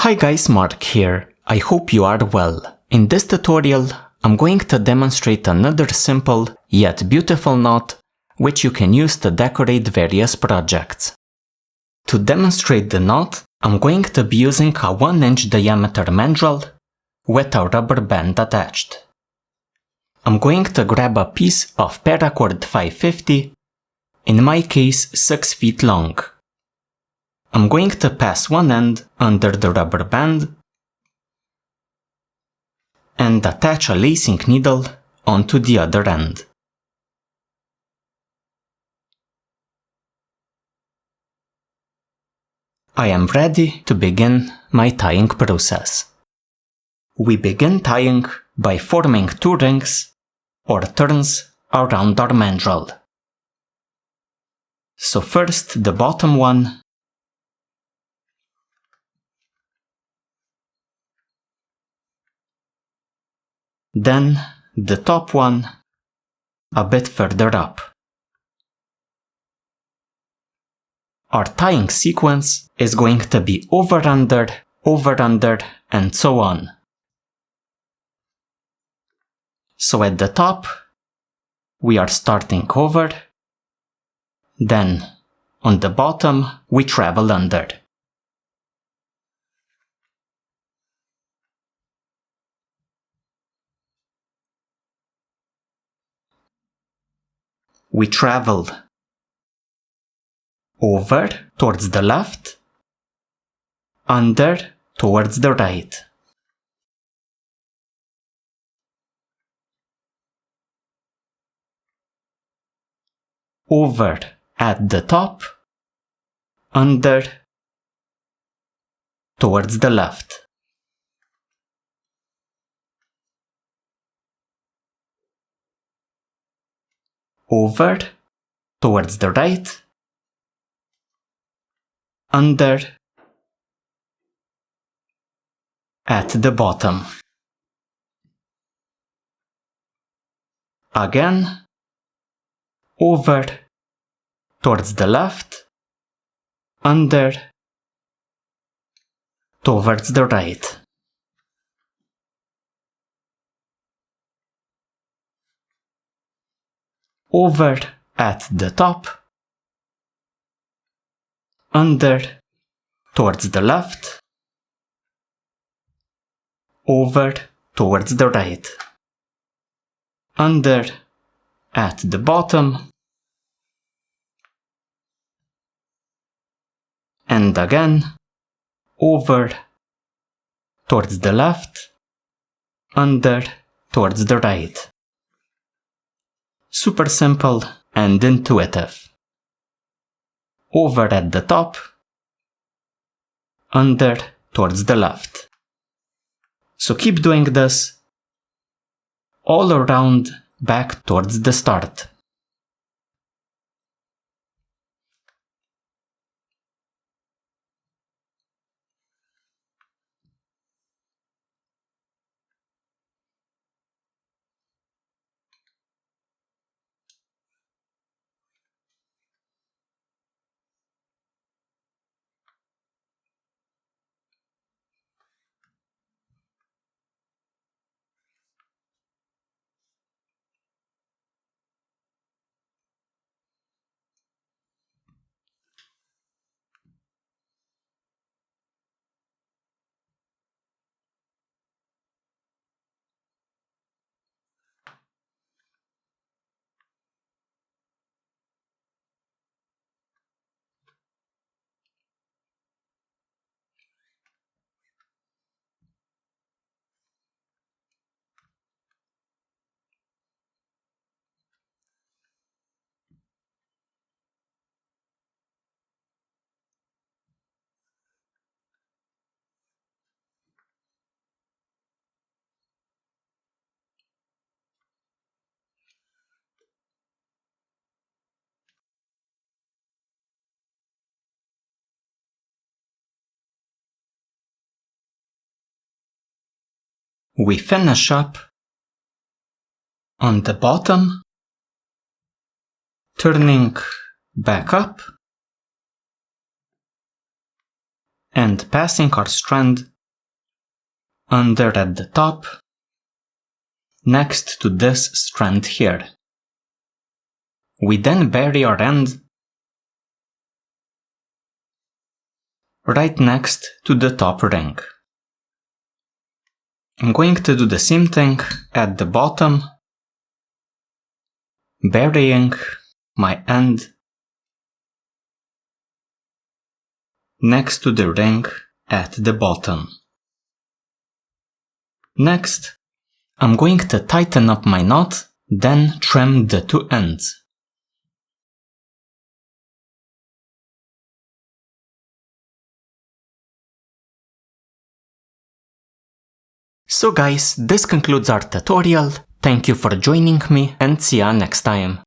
Hi guys, Mark here. I hope you are well. In this tutorial, I'm going to demonstrate another simple yet beautiful knot which you can use to decorate various projects. To demonstrate the knot, I'm going to be using a 1-inch diameter mandrel with a rubber band attached. I'm going to grab a piece of Paracord 550, in my case 6 feet long. I'm going to pass one end under the rubber band and attach a lacing needle onto the other end. I am ready to begin my tying process. We begin tying by forming 2 rings or turns around our mandrel. So first the bottom one, then the top one a bit further up. Our tying sequence is going to be over under, and so on. So at the top, we are starting over, then on the bottom we travel under. We travel over towards the left, under towards the right. Over at the top, under towards the left. Over towards the right, under at the bottom. Again, over towards the left, under towards the right. Over at the top, under towards the left, over towards the right. Under at the bottom, and again over towards the left, under towards the right. Super simple and intuitive. Over at the top, under towards the left. So keep doing this all around back towards the start. We finish up on the bottom, turning back up and passing our strand under at the top, next to this strand here. We then bury our end right next to the top ring. I'm going to do the same thing at the bottom, burying my end next to the ring at the bottom. Next, I'm going to tighten up my knot, then trim the two ends. So guys, this concludes our tutorial. Thank you for joining me and see ya next time.